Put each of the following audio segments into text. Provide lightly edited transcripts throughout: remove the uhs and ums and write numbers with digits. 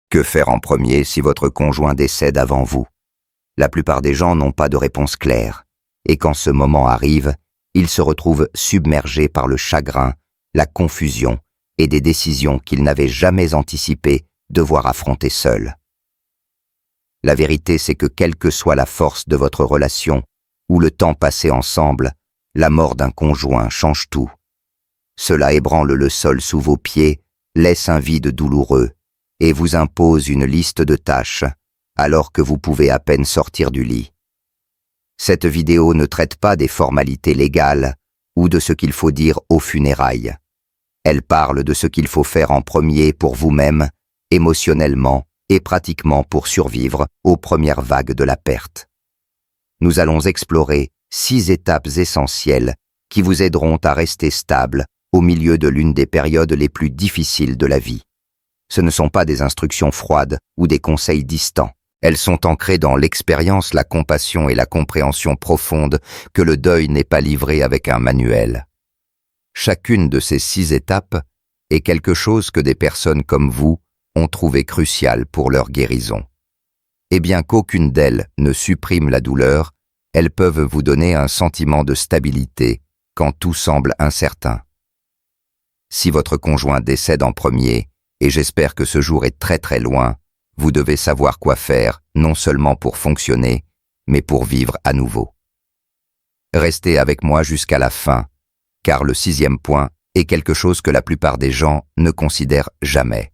Que faire en premier si votre conjoint décède avant vous? La plupart des gens n'ont pas de réponse claire, et quand ce moment arrive, ils se retrouvent submergés par le chagrin, la confusion et des décisions qu'ils n'avaient jamais anticipé devoir affronter seuls. La vérité, c'est que quelle que soit la force de votre relation ou le temps passé ensemble, la mort d'un conjoint change tout. Cela ébranle le sol sous vos pieds, laisse un vide douloureux et vous impose une liste de tâches alors que vous pouvez à peine sortir du lit. Cette vidéo ne traite pas des formalités légales ou de ce qu'il faut dire aux funérailles. Elle parle de ce qu'il faut faire en premier pour vous-même, émotionnellement et pratiquement pour survivre aux premières vagues de la perte. Nous allons explorer 6 étapes essentielles qui vous aideront à rester stable au milieu de l'une des périodes les plus difficiles de la vie. Ce ne sont pas des instructions froides ou des conseils distants. Elles sont ancrées dans l'expérience, la compassion et la compréhension profonde que le deuil n'est pas livré avec un manuel. Chacune de ces 6 étapes est quelque chose que des personnes comme vous ont trouvé crucial pour leur guérison. Et bien qu'aucune d'elles ne supprime la douleur, elles peuvent vous donner un sentiment de stabilité quand tout semble incertain. Si votre conjoint décède en premier, et j'espère que ce jour est très très loin, vous devez savoir quoi faire, non seulement pour fonctionner, mais pour vivre à nouveau. Restez avec moi jusqu'à la fin, car le 6e point est quelque chose que la plupart des gens ne considèrent jamais.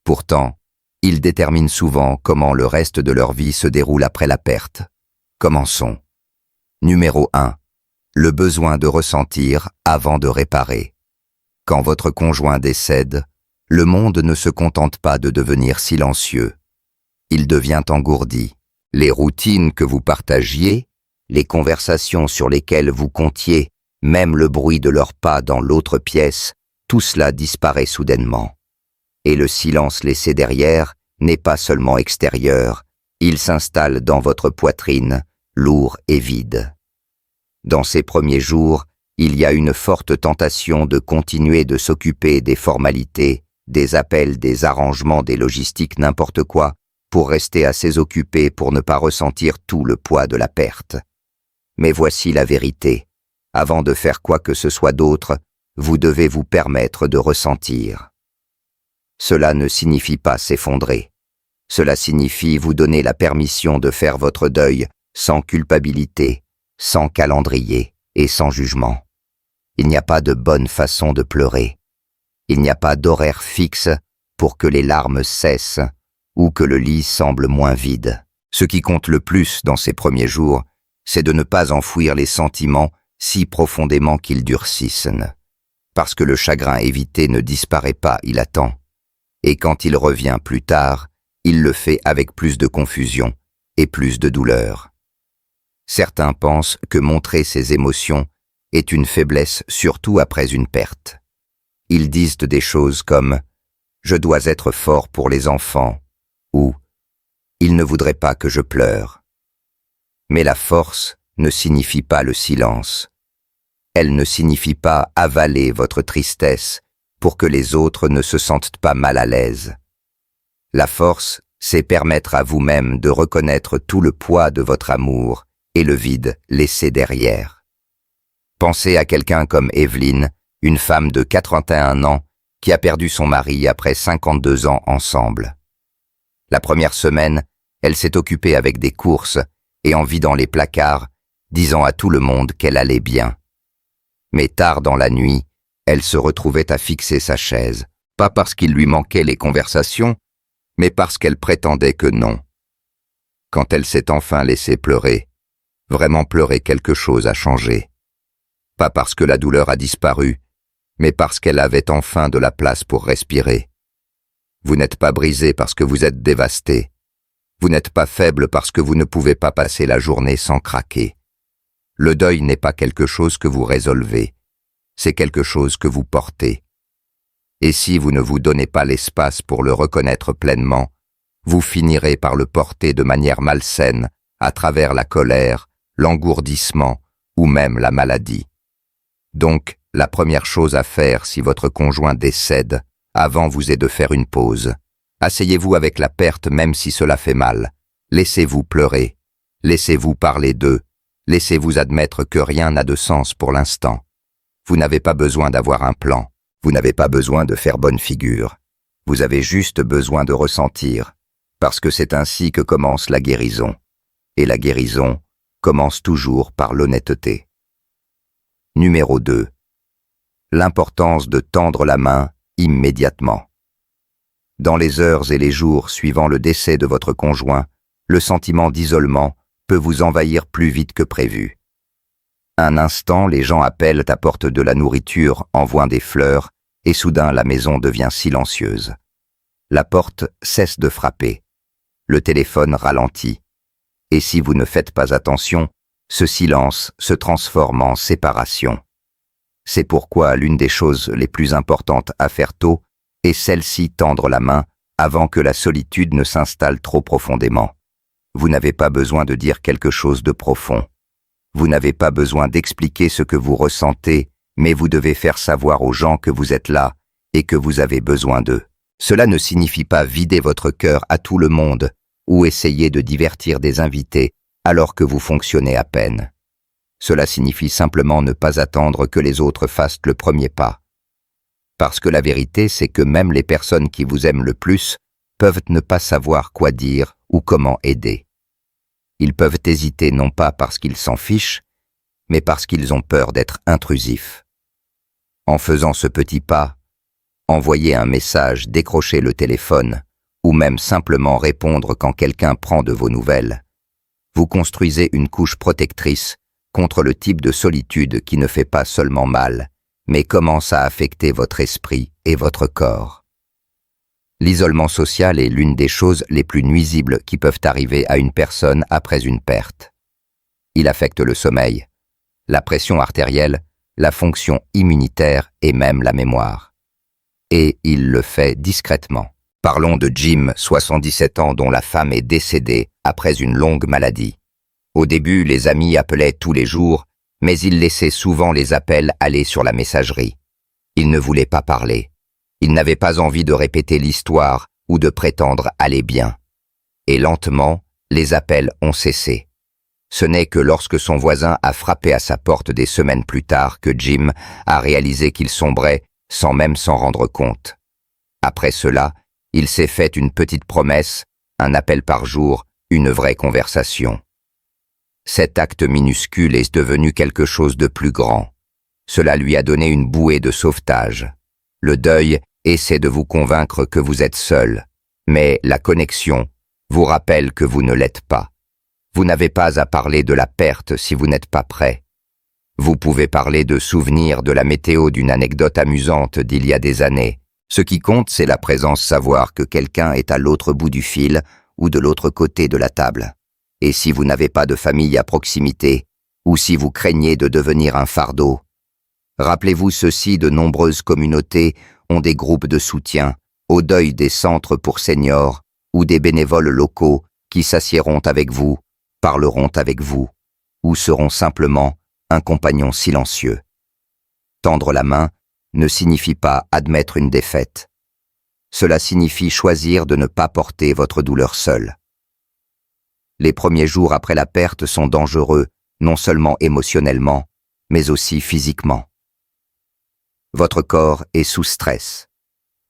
Pourtant, il détermine souvent comment le reste de leur vie se déroule après la perte. Commençons. Numéro 1. Le besoin de ressentir avant de réparer. Quand votre conjoint décède, le monde ne se contente pas de devenir silencieux. Il devient engourdi. Les routines que vous partagiez, les conversations sur lesquelles vous comptiez, même le bruit de leurs pas dans l'autre pièce, tout cela disparaît soudainement. Et le silence laissé derrière n'est pas seulement extérieur, il s'installe dans votre poitrine, lourd et vide. Dans ces premiers jours, il y a une forte tentation de continuer de s'occuper des formalités, des appels, des arrangements, des logistiques, n'importe quoi, pour rester assez occupé pour ne pas ressentir tout le poids de la perte. Mais voici la vérité. Avant de faire quoi que ce soit d'autre, vous devez vous permettre de ressentir. Cela ne signifie pas s'effondrer. Cela signifie vous donner la permission de faire votre deuil sans culpabilité, sans calendrier et sans jugement. Il n'y a pas de bonne façon de pleurer. Il n'y a pas d'horaire fixe pour que les larmes cessent ou que le lit semble moins vide. Ce qui compte le plus dans ces premiers jours, c'est de ne pas enfouir les sentiments si profondément qu'ils durcissent. Parce que le chagrin évité ne disparaît pas, il attend. Et quand il revient plus tard, il le fait avec plus de confusion et plus de douleur. Certains pensent que montrer ses émotions est une faiblesse, surtout après une perte. Ils disent des choses comme « je dois être fort pour les enfants » ou « il ne voudrait pas que je pleure ». Mais la force ne signifie pas le silence. Elle ne signifie pas avaler votre tristesse pour que les autres ne se sentent pas mal à l'aise. La force, c'est permettre à vous-même de reconnaître tout le poids de votre amour et le vide laissé derrière. Pensez à quelqu'un comme Evelyne, une femme de 81 ans qui a perdu son mari après 52 ans ensemble. La première semaine, elle s'est occupée avec des courses et en vidant les placards, disant à tout le monde qu'elle allait bien. Mais tard dans la nuit, elle se retrouvait à fixer sa chaise, pas parce qu'il lui manquait les conversations, mais parce qu'elle prétendait que non. Quand elle s'est enfin laissée pleurer, vraiment pleurer, quelque chose a changé. Pas parce que la douleur a disparu, mais parce qu'elle avait enfin de la place pour respirer. Vous n'êtes pas brisé parce que vous êtes dévasté. Vous n'êtes pas faible parce que vous ne pouvez pas passer la journée sans craquer. Le deuil n'est pas quelque chose que vous résolvez, c'est quelque chose que vous portez. Et si vous ne vous donnez pas l'espace pour le reconnaître pleinement, vous finirez par le porter de manière malsaine à travers la colère, l'engourdissement ou même la maladie. Donc, la première chose à faire si votre conjoint décède, avant vous est de faire une pause, Asseyez-vous avec la perte même si cela fait mal. Laissez-vous pleurer. Laissez-vous parler d'eux. Laissez-vous admettre que rien n'a de sens pour l'instant. Vous n'avez pas besoin d'avoir un plan. Vous n'avez pas besoin de faire bonne figure. Vous avez juste besoin de ressentir, parce que c'est ainsi que commence la guérison. Et la guérison commence toujours par l'honnêteté. Numéro 2. L'importance de tendre la main immédiatement. Dans les heures et les jours suivant le décès de votre conjoint, le sentiment d'isolement peut vous envahir plus vite que prévu. Un instant, les gens appellent, apportent de la nourriture, envoient des fleurs, et soudain la maison devient silencieuse. La porte cesse de frapper. Le téléphone ralentit. Et si vous ne faites pas attention, ce silence se transforme en séparation. C'est pourquoi l'une des choses les plus importantes à faire tôt est celle-ci, tendre la main avant que la solitude ne s'installe trop profondément. Vous n'avez pas besoin de dire quelque chose de profond. Vous n'avez pas besoin d'expliquer ce que vous ressentez, mais vous devez faire savoir aux gens que vous êtes là et que vous avez besoin d'eux. Cela ne signifie pas vider votre cœur à tout le monde ou essayer de divertir des invités alors que vous fonctionnez à peine. Cela signifie simplement ne pas attendre que les autres fassent le premier pas. Parce que la vérité, c'est que même les personnes qui vous aiment le plus peuvent ne pas savoir quoi dire ou comment aider. Ils peuvent hésiter non pas parce qu'ils s'en fichent, mais parce qu'ils ont peur d'être intrusifs. En faisant ce petit pas, envoyer un message, décrocher le téléphone, ou même simplement répondre quand quelqu'un prend de vos nouvelles, vous construisez une couche protectrice contre le type de solitude qui ne fait pas seulement mal, mais commence à affecter votre esprit et votre corps. L'isolement social est l'une des choses les plus nuisibles qui peuvent arriver à une personne après une perte. Il affecte le sommeil, la pression artérielle, la fonction immunitaire et même la mémoire. Et il le fait discrètement. Parlons de Jim, 77 ans, dont la femme est décédée après une longue maladie. Au début, les amis appelaient tous les jours, mais il laissait souvent les appels aller sur la messagerie. Il ne voulait pas parler. Il n'avait pas envie de répéter l'histoire ou de prétendre aller bien. Et lentement, les appels ont cessé. Ce n'est que lorsque son voisin a frappé à sa porte des semaines plus tard que Jim a réalisé qu'il sombrait sans même s'en rendre compte. Après cela, il s'est fait une petite promesse, un appel par jour, une vraie conversation. Cet acte minuscule est devenu quelque chose de plus grand. Cela lui a donné une bouée de sauvetage. Le deuil essaie de vous convaincre que vous êtes seul, mais la connexion vous rappelle que vous ne l'êtes pas. Vous n'avez pas à parler de la perte si vous n'êtes pas prêt. Vous pouvez parler de souvenirs, de la météo, d'une anecdote amusante d'il y a des années. Ce qui compte, c'est la présence, savoir que quelqu'un est à l'autre bout du fil ou de l'autre côté de la table. Et si vous n'avez pas de famille à proximité, ou si vous craignez de devenir un fardeau, rappelez-vous ceci, de nombreuses communautés ont des groupes de soutien, au deuil des centres pour seniors, ou des bénévoles locaux qui s'assiéront avec vous, parleront avec vous, ou seront simplement un compagnon silencieux. Tendre la main ne signifie pas admettre une défaite. Cela signifie choisir de ne pas porter votre douleur seul. Les premiers jours après la perte sont dangereux, non seulement émotionnellement, mais aussi physiquement. Votre corps est sous stress,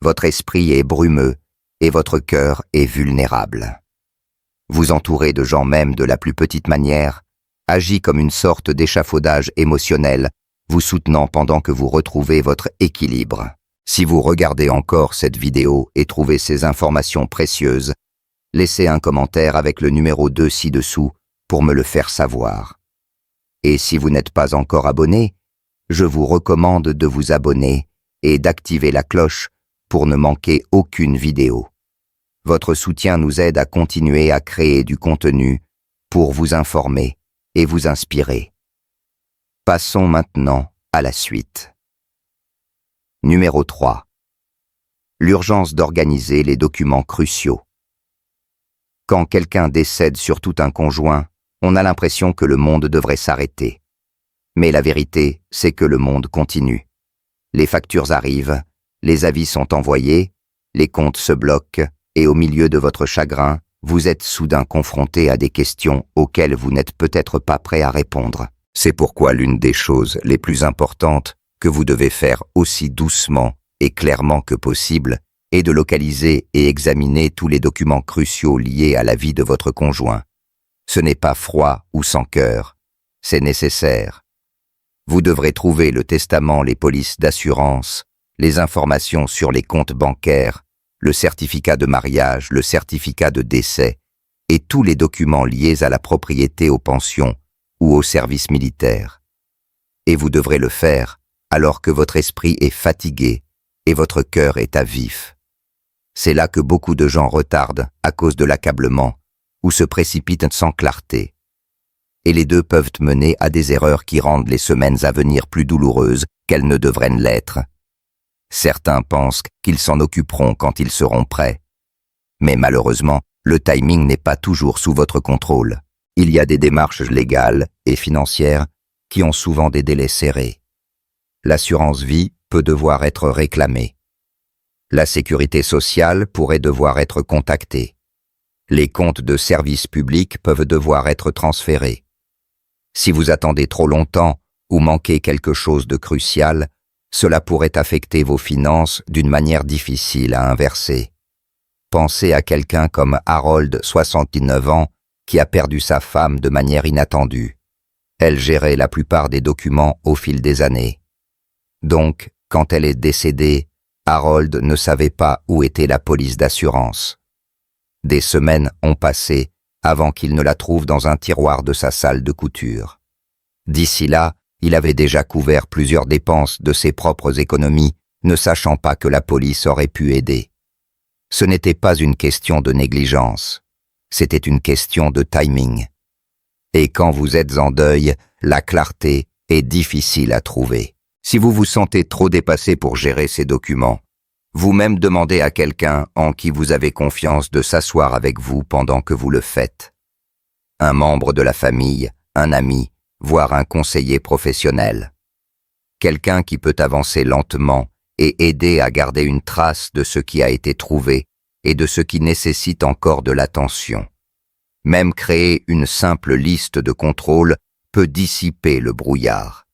votre esprit est brumeux et votre cœur est vulnérable. Vous entourez de gens même de la plus petite manière, agit comme une sorte d'échafaudage émotionnel, vous soutenant pendant que vous retrouvez votre équilibre. Si vous regardez encore cette vidéo et trouvez ces informations précieuses, laissez un commentaire avec le numéro 2 ci-dessous pour me le faire savoir. Et si vous n'êtes pas encore abonné, je vous recommande de vous abonner et d'activer la cloche pour ne manquer aucune vidéo. Votre soutien nous aide à continuer à créer du contenu pour vous informer et vous inspirer. Passons maintenant à la suite. Numéro 3. L'urgence d'organiser les documents cruciaux. Quand quelqu'un décède, surtout un conjoint, on a l'impression que le monde devrait s'arrêter. Mais la vérité, c'est que le monde continue. Les factures arrivent, les avis sont envoyés, les comptes se bloquent, et au milieu de votre chagrin, vous êtes soudain confronté à des questions auxquelles vous n'êtes peut-être pas prêt à répondre. C'est pourquoi l'une des choses les plus importantes que vous devez faire aussi doucement et clairement que possible est de localiser et examiner tous les documents cruciaux liés à la vie de votre conjoint. Ce n'est pas froid ou sans cœur, c'est nécessaire. Vous devrez trouver le testament, les polices d'assurance, les informations sur les comptes bancaires, le certificat de mariage, le certificat de décès et tous les documents liés à la propriété, aux pensions ou au service militaire. Et vous devrez le faire alors que votre esprit est fatigué et votre cœur est à vif. C'est là que beaucoup de gens retardent à cause de l'accablement ou se précipitent sans clarté. Et les deux peuvent mener à des erreurs qui rendent les semaines à venir plus douloureuses qu'elles ne devraient l'être. Certains pensent qu'ils s'en occuperont quand ils seront prêts. Mais malheureusement, le timing n'est pas toujours sous votre contrôle. Il y a des démarches légales et financières qui ont souvent des délais serrés. L'assurance vie peut devoir être réclamée. La sécurité sociale pourrait devoir être contactée. Les comptes de service public peuvent devoir être transférés. Si vous attendez trop longtemps ou manquez quelque chose de crucial, cela pourrait affecter vos finances d'une manière difficile à inverser. Pensez à quelqu'un comme Harold, 69 ans, qui a perdu sa femme de manière inattendue. Elle gérait la plupart des documents au fil des années. Donc, quand elle est décédée, Harold ne savait pas où était la police d'assurance. Des semaines ont passé avant qu'il ne la trouve dans un tiroir de sa salle de couture. D'ici là, il avait déjà couvert plusieurs dépenses de ses propres économies, ne sachant pas que la police aurait pu aider. Ce n'était pas une question de négligence, c'était une question de timing. Et quand vous êtes en deuil, la clarté est difficile à trouver. Si vous vous sentez trop dépassé pour gérer ces documents, vous-même demandez à quelqu'un en qui vous avez confiance de s'asseoir avec vous pendant que vous le faites. Un membre de la famille, un ami, voire un conseiller professionnel. Quelqu'un qui peut avancer lentement et aider à garder une trace de ce qui a été trouvé et de ce qui nécessite encore de l'attention. Même créer une simple liste de contrôle peut dissiper le brouillard.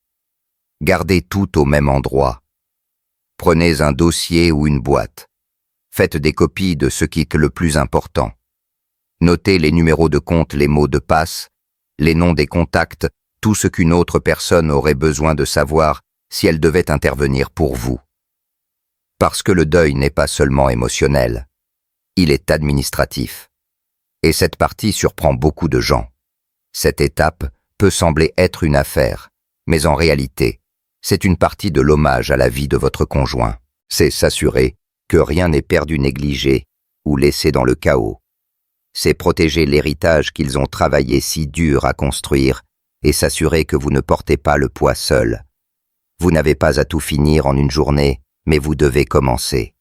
Gardez tout au même endroit. Prenez un dossier ou une boîte. Faites des copies de ce qui est le plus important. Notez les numéros de compte, les mots de passe, les noms des contacts, tout ce qu'une autre personne aurait besoin de savoir si elle devait intervenir pour vous. Parce que le deuil n'est pas seulement émotionnel, il est administratif. Et cette partie surprend beaucoup de gens. Cette étape peut sembler être une affaire, mais en réalité, c'est une partie de l'hommage à la vie de votre conjoint. C'est s'assurer que rien n'est perdu, négligé ou laissé dans le chaos. C'est protéger l'héritage qu'ils ont travaillé si dur à construire et s'assurer que vous ne portez pas le poids seul. Vous n'avez pas à tout finir en une journée, mais vous devez commencer.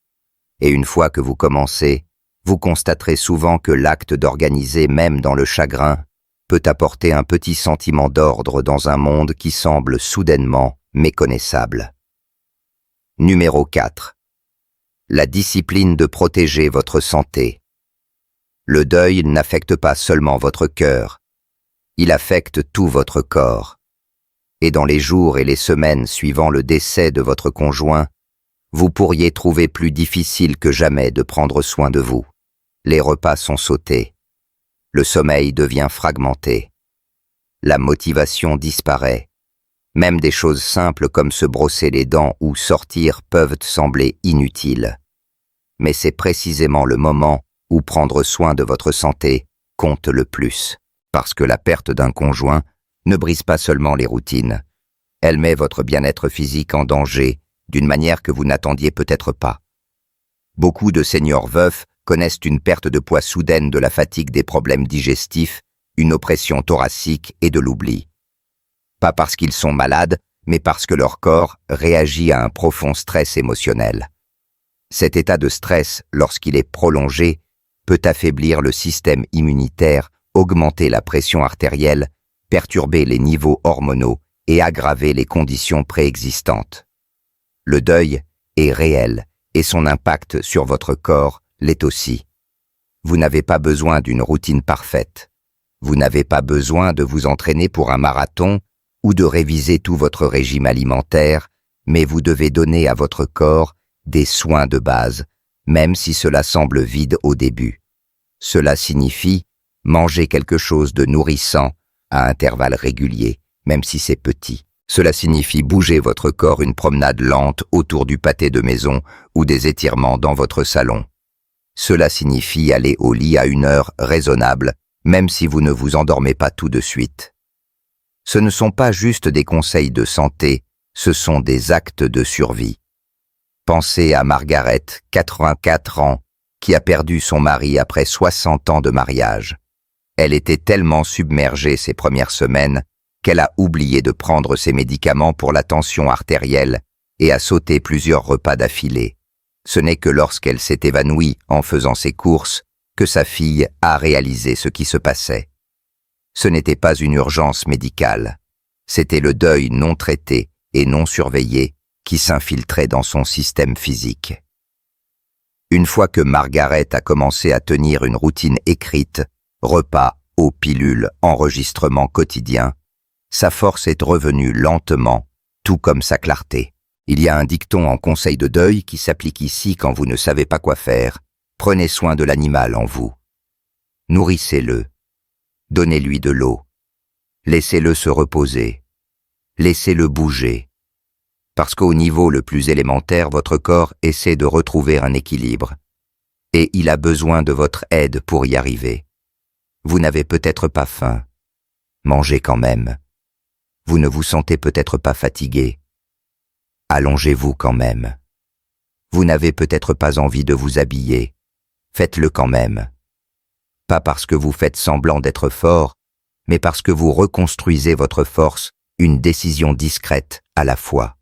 Et une fois que vous commencez, vous constaterez souvent que l'acte d'organiser, même dans le chagrin, peut apporter un petit sentiment d'ordre dans un monde qui semble soudainement méconnaissable. Numéro 4. La discipline de protéger votre santé. Le deuil n'affecte pas seulement votre cœur, il affecte tout votre corps. Et dans les jours et les semaines suivant le décès de votre conjoint, vous pourriez trouver plus difficile que jamais de prendre soin de vous. Les repas sont sautés. Le sommeil devient fragmenté. La motivation disparaît. Même des choses simples comme se brosser les dents ou sortir peuvent sembler inutiles. Mais c'est précisément le moment où prendre soin de votre santé compte le plus. Parce que la perte d'un conjoint ne brise pas seulement les routines. Elle met votre bien-être physique en danger d'une manière que vous n'attendiez peut-être pas. Beaucoup de seniors veufs connaissent une perte de poids soudaine de la fatigue, des problèmes digestifs, une oppression thoracique et de l'oubli. Pas parce qu'ils sont malades, mais parce que leur corps réagit à un profond stress émotionnel. Cet état de stress, lorsqu'il est prolongé, peut affaiblir le système immunitaire, augmenter la pression artérielle, perturber les niveaux hormonaux et aggraver les conditions préexistantes. Le deuil est réel et son impact sur votre corps l'est aussi. Vous n'avez pas besoin d'une routine parfaite. Vous n'avez pas besoin de vous entraîner pour un marathon ou de réviser tout votre régime alimentaire, mais vous devez donner à votre corps des soins de base, même si cela semble vide au début. Cela signifie manger quelque chose de nourrissant à intervalles réguliers, même si c'est petit. Cela signifie bouger votre corps une promenade lente autour du pâté de maison ou des étirements dans votre salon. Cela signifie aller au lit à une heure raisonnable, même si vous ne vous endormez pas tout de suite. Ce ne sont pas juste des conseils de santé, ce sont des actes de survie. Pensez à Margaret, 84 ans, qui a perdu son mari après 60 ans de mariage. Elle était tellement submergée ces premières semaines qu'elle a oublié de prendre ses médicaments pour la tension artérielle et a sauté plusieurs repas d'affilée. Ce n'est que lorsqu'elle s'est évanouie en faisant ses courses que sa fille a réalisé ce qui se passait. Ce n'était pas une urgence médicale, c'était le deuil non traité et non surveillé qui s'infiltrait dans son système physique. Une fois que Margaret a commencé à tenir une routine écrite, repas, eau, pilule, enregistrement quotidien, sa force est revenue lentement, tout comme sa clarté. Il y a un dicton en conseil de deuil qui s'applique ici quand vous ne savez pas quoi faire. Prenez soin de l'animal en vous. Nourrissez-le. Donnez-lui de l'eau. Laissez-le se reposer. Laissez-le bouger. Parce qu'au niveau le plus élémentaire, votre corps essaie de retrouver un équilibre. Et il a besoin de votre aide pour y arriver. Vous n'avez peut-être pas faim. Mangez quand même. Vous ne vous sentez peut-être pas fatigué. Allongez-vous quand même. Vous n'avez peut-être pas envie de vous habiller. Faites-le quand même. Pas parce que vous faites semblant d'être fort, mais parce que vous reconstruisez votre force, une décision discrète à la fois.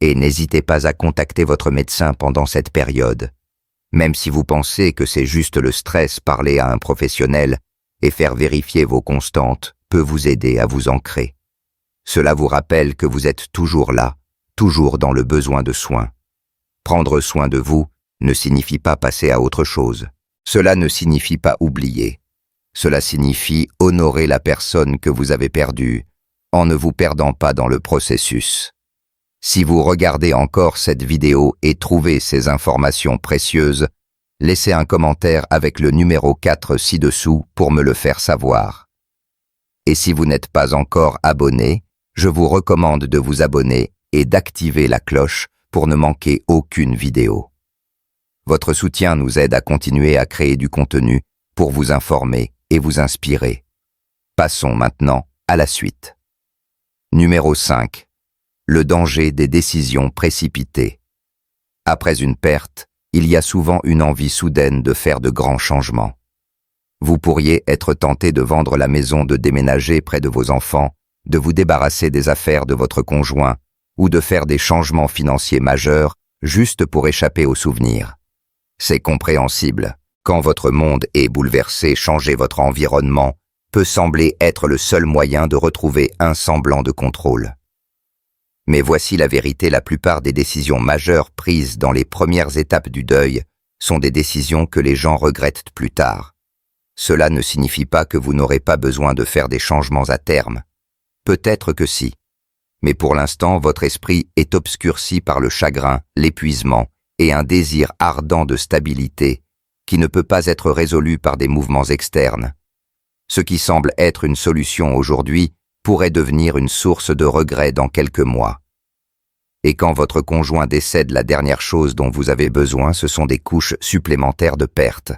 Et n'hésitez pas à contacter votre médecin pendant cette période. Même si vous pensez que c'est juste le stress, parler à un professionnel et faire vérifier vos constantes peut vous aider à vous ancrer. Cela vous rappelle que vous êtes toujours là, toujours dans le besoin de soins. Prendre soin de vous ne signifie pas passer à autre chose. Cela ne signifie pas oublier. Cela signifie honorer la personne que vous avez perdue, en ne vous perdant pas dans le processus. Si vous regardez encore cette vidéo et trouvez ces informations précieuses, laissez un commentaire avec le numéro 4 ci-dessous pour me le faire savoir. Et si vous n'êtes pas encore abonné, je vous recommande de vous abonner et d'activer la cloche pour ne manquer aucune vidéo. Votre soutien nous aide à continuer à créer du contenu pour vous informer et vous inspirer. Passons maintenant à la suite. Numéro 5. Le danger des décisions précipitées. Après une perte, il y a souvent une envie soudaine de faire de grands changements. Vous pourriez être tenté de vendre la maison, de déménager près de vos enfants, de vous débarrasser des affaires de votre conjoint ou de faire des changements financiers majeurs juste pour échapper aux souvenirs. C'est compréhensible. Quand votre monde est bouleversé, changer votre environnement peut sembler être le seul moyen de retrouver un semblant de contrôle. Mais voici la vérité, la plupart des décisions majeures prises dans les premières étapes du deuil sont des décisions que les gens regrettent plus tard. Cela ne signifie pas que vous n'aurez pas besoin de faire des changements à terme. Peut-être que si. Mais pour l'instant, votre esprit est obscurci par le chagrin, l'épuisement et un désir ardent de stabilité qui ne peut pas être résolu par des mouvements externes. Ce qui semble être une solution aujourd'hui pourrait devenir une source de regret dans quelques mois. Et quand votre conjoint décède, la dernière chose dont vous avez besoin, ce sont des couches supplémentaires de perte.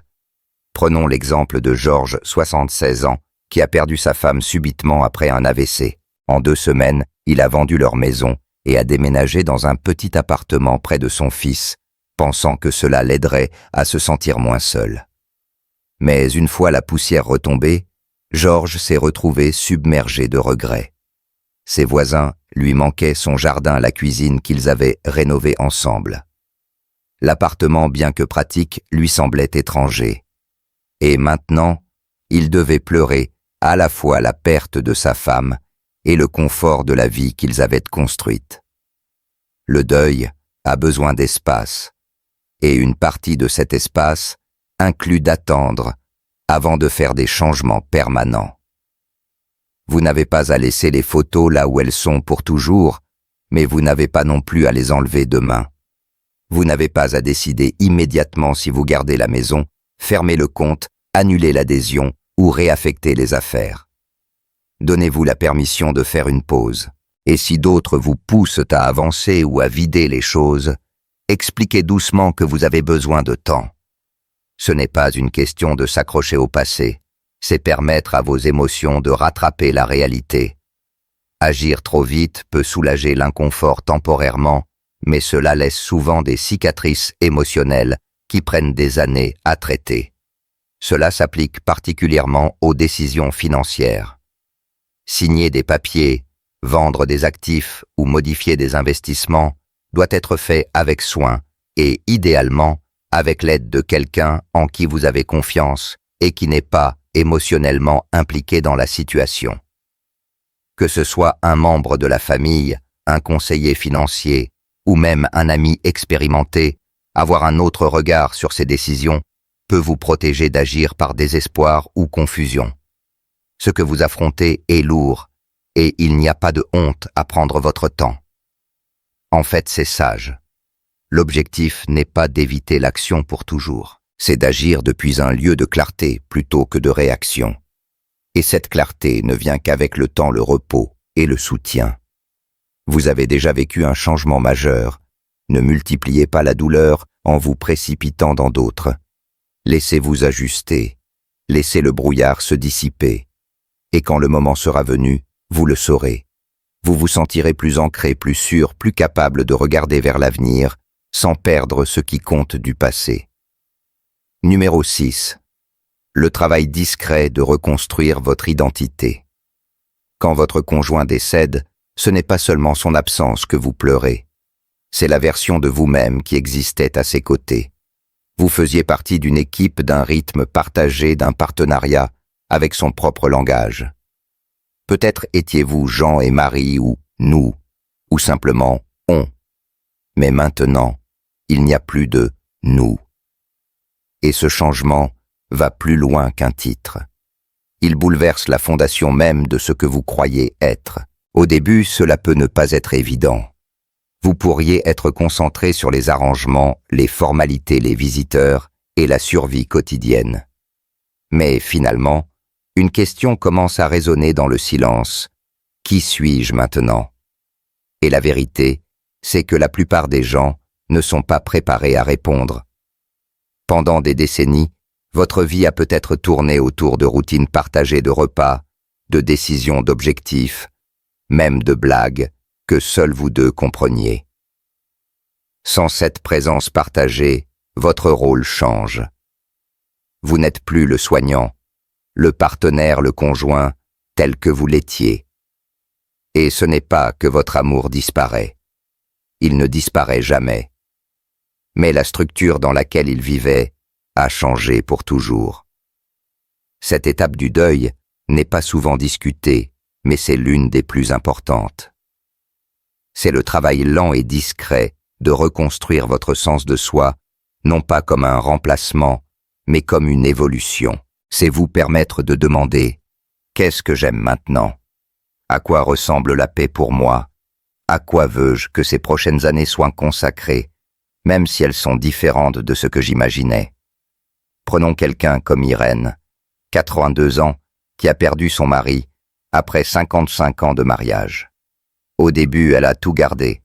Prenons l'exemple de Georges, 76 ans, qui a perdu sa femme subitement après un AVC. En 2 semaines, il a vendu leur maison et a déménagé dans un petit appartement près de son fils, pensant que cela l'aiderait à se sentir moins seul. Mais une fois la poussière retombée, Georges s'est retrouvé submergé de regrets. Ses voisins lui manquaient son jardin, la cuisine qu'ils avaient rénové ensemble. L'appartement, bien que pratique, lui semblait étranger. Et maintenant, il devait pleurer à la fois la perte de sa femme et le confort de la vie qu'ils avaient construite. Le deuil a besoin d'espace, et une partie de cet espace inclut d'attendre avant de faire des changements permanents. Vous n'avez pas à laisser les photos là où elles sont pour toujours, mais vous n'avez pas non plus à les enlever demain. Vous n'avez pas à décider immédiatement si vous gardez la maison, fermez le compte, annulez l'adhésion ou réaffectez les affaires. Donnez-vous la permission de faire une pause. Et si d'autres vous poussent à avancer ou à vider les choses, expliquez doucement que vous avez besoin de temps. Ce n'est pas une question de s'accrocher au passé, c'est permettre à vos émotions de rattraper la réalité. Agir trop vite peut soulager l'inconfort temporairement, mais cela laisse souvent des cicatrices émotionnelles qui prennent des années à traiter. Cela s'applique particulièrement aux décisions financières. Signer des papiers, vendre des actifs ou modifier des investissements doit être fait avec soin et, idéalement, avec l'aide de quelqu'un en qui vous avez confiance et qui n'est pas émotionnellement impliqué dans la situation. Que ce soit un membre de la famille, un conseiller financier ou même un ami expérimenté, avoir un autre regard sur ces décisions peut vous protéger d'agir par désespoir ou confusion. Ce que vous affrontez est lourd et il n'y a pas de honte à prendre votre temps. En fait, c'est sage. L'objectif n'est pas d'éviter l'action pour toujours, c'est d'agir depuis un lieu de clarté plutôt que de réaction. Et cette clarté ne vient qu'avec le temps, le repos et le soutien. Vous avez déjà vécu un changement majeur. Ne multipliez pas la douleur en vous précipitant dans d'autres. Laissez-vous ajuster, laissez le brouillard se dissiper. Et quand le moment sera venu, vous le saurez. Vous vous sentirez plus ancré, plus sûr, plus capable de regarder vers l'avenir, sans perdre ce qui compte du passé. Numéro 6. Le travail discret de reconstruire votre identité. Quand votre conjoint décède, ce n'est pas seulement son absence que vous pleurez. C'est la version de vous-même qui existait à ses côtés. Vous faisiez partie d'une équipe, d'un rythme partagé, d'un partenariat, avec son propre langage. Peut-être étiez-vous Jean et Marie ou nous, ou simplement on. Mais maintenant, il n'y a plus de nous. Et ce changement va plus loin qu'un titre. Il bouleverse la fondation même de ce que vous croyez être. Au début, cela peut ne pas être évident. Vous pourriez être concentré sur les arrangements, les formalités, les visiteurs et la survie quotidienne. Mais finalement, une question commence à résonner dans le silence. Qui suis-je maintenant? Et la vérité, c'est que la plupart des gens ne sont pas préparés à répondre. Pendant des décennies, votre vie a peut-être tourné autour de routines partagées de repas, de décisions d'objectifs, même de blagues que seuls vous deux compreniez. Sans cette présence partagée, votre rôle change. Vous n'êtes plus le soignant, le partenaire, le conjoint, tel que vous l'étiez. Et ce n'est pas que votre amour disparaît. Il ne disparaît jamais. Mais la structure dans laquelle il vivait a changé pour toujours. Cette étape du deuil n'est pas souvent discutée, mais c'est l'une des plus importantes. C'est le travail lent et discret de reconstruire votre sens de soi, non pas comme un remplacement, mais comme une évolution. C'est vous permettre de demander « Qu'est-ce que j'aime maintenant? À quoi ressemble la paix pour moi? À quoi veux-je que ces prochaines années soient consacrées, même si elles sont différentes de ce que j'imaginais ?» Prenons quelqu'un comme Irène, 82 ans, qui a perdu son mari après 55 ans de mariage. Au début, elle a tout gardé.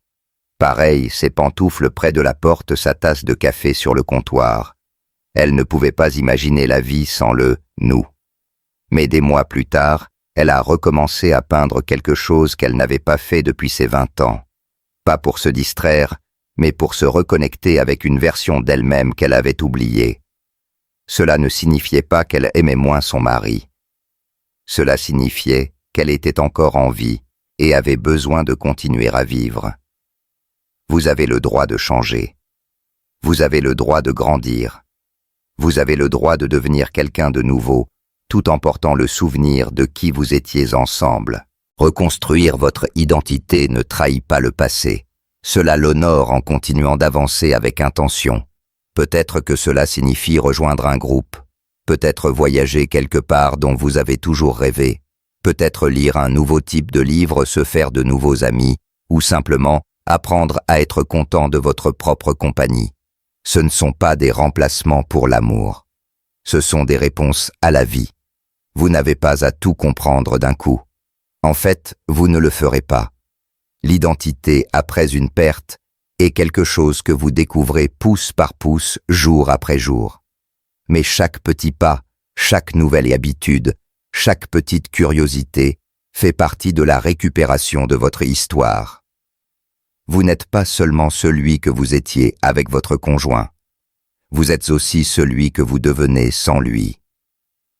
Pareil, ses pantoufles près de la porte, sa tasse de café sur le comptoir. Elle ne pouvait pas imaginer la vie sans le « nous ». Mais des mois plus tard, elle a recommencé à peindre quelque chose qu'elle n'avait pas fait depuis ses 20 ans. Pas pour se distraire, mais pour se reconnecter avec une version d'elle-même qu'elle avait oubliée. Cela ne signifiait pas qu'elle aimait moins son mari. Cela signifiait qu'elle était encore en vie et avait besoin de continuer à vivre. Vous avez le droit de changer. Vous avez le droit de grandir. Vous avez le droit de devenir quelqu'un de nouveau, tout en portant le souvenir de qui vous étiez ensemble. Reconstruire votre identité ne trahit pas le passé. Cela l'honore en continuant d'avancer avec intention. Peut-être que cela signifie rejoindre un groupe, peut-être voyager quelque part dont vous avez toujours rêvé, peut-être lire un nouveau type de livre, se faire de nouveaux amis, ou simplement apprendre à être content de votre propre compagnie. Ce ne sont pas des remplacements pour l'amour. Ce sont des réponses à la vie. Vous n'avez pas à tout comprendre d'un coup. En fait, vous ne le ferez pas. L'identité après une perte est quelque chose que vous découvrez pouce par pouce, jour après jour. Mais chaque petit pas, chaque nouvelle habitude, chaque petite curiosité fait partie de la récupération de votre histoire. Vous n'êtes pas seulement celui que vous étiez avec votre conjoint. Vous êtes aussi celui que vous devenez sans lui.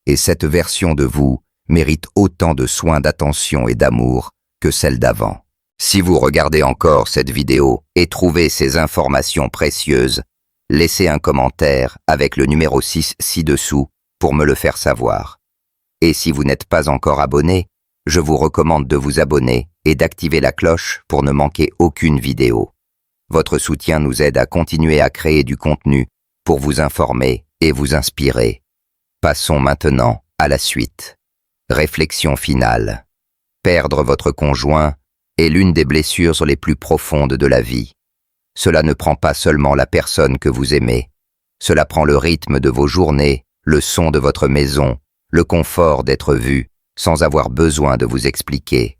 Et cette version de vous mérite autant de soins, d'attention et d'amour que celle d'avant. Si vous regardez encore cette vidéo et trouvez ces informations précieuses, laissez un commentaire avec le numéro 6 ci-dessous pour me le faire savoir. Et si vous n'êtes pas encore abonné, je vous recommande de vous abonner et d'activer la cloche pour ne manquer aucune vidéo. Votre soutien nous aide à continuer à créer du contenu pour vous informer et vous inspirer. Passons maintenant à la suite. Réflexion finale. Perdre votre conjoint est l'une des blessures les plus profondes de la vie. Cela ne prend pas seulement la personne que vous aimez. Cela prend le rythme de vos journées, le son de votre maison, le confort d'être vu, sans avoir besoin de vous expliquer.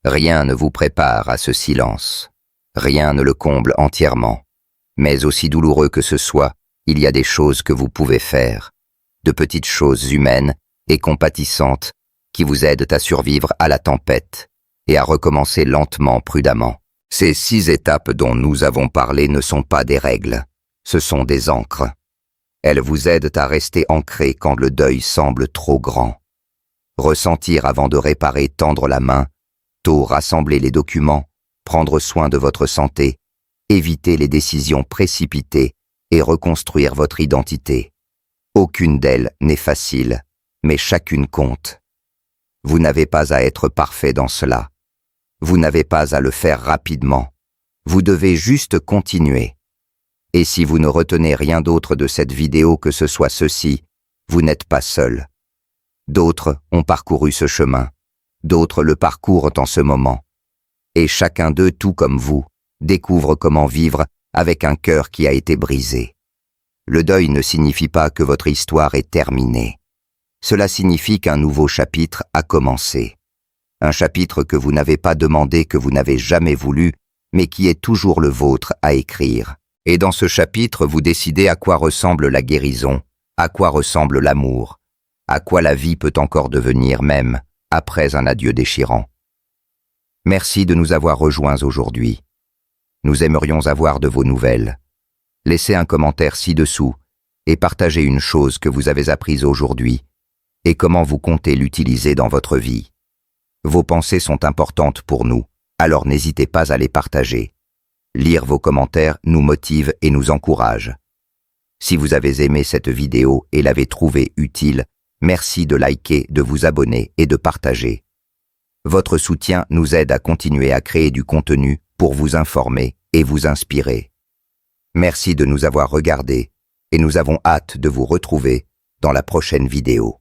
Rien ne vous prépare à ce silence. Rien ne le comble entièrement. Mais aussi douloureux que ce soit, il y a des choses que vous pouvez faire. De petites choses humaines et compatissantes qui vous aident à survivre à la tempête et à recommencer lentement, prudemment. Ces 6 étapes dont nous avons parlé ne sont pas des règles, ce sont des ancres. Elles vous aident à rester ancré quand le deuil semble trop grand. Ressentir avant de réparer, tendre la main, tôt rassembler les documents, prendre soin de votre santé, éviter les décisions précipitées et reconstruire votre identité. Aucune d'elles n'est facile, mais chacune compte. Vous n'avez pas à être parfait dans cela. Vous n'avez pas à le faire rapidement. Vous devez juste continuer. Et si vous ne retenez rien d'autre de cette vidéo que ce soit ceci, vous n'êtes pas seul. D'autres ont parcouru ce chemin. D'autres le parcourent en ce moment. Et chacun d'eux, tout comme vous, découvre comment vivre avec un cœur qui a été brisé. Le deuil ne signifie pas que votre histoire est terminée. Cela signifie qu'un nouveau chapitre a commencé. Un chapitre que vous n'avez pas demandé, que vous n'avez jamais voulu, mais qui est toujours le vôtre à écrire. Et dans ce chapitre, vous décidez à quoi ressemble la guérison, à quoi ressemble l'amour, à quoi la vie peut encore devenir même après un adieu déchirant. Merci de nous avoir rejoints aujourd'hui. Nous aimerions avoir de vos nouvelles. Laissez un commentaire ci-dessous et partagez une chose que vous avez apprise aujourd'hui et comment vous comptez l'utiliser dans votre vie. Vos pensées sont importantes pour nous, alors n'hésitez pas à les partager. Lire vos commentaires nous motive et nous encourage. Si vous avez aimé cette vidéo et l'avez trouvée utile, merci de liker, de vous abonner et de partager. Votre soutien nous aide à continuer à créer du contenu pour vous informer et vous inspirer. Merci de nous avoir regardés et nous avons hâte de vous retrouver dans la prochaine vidéo.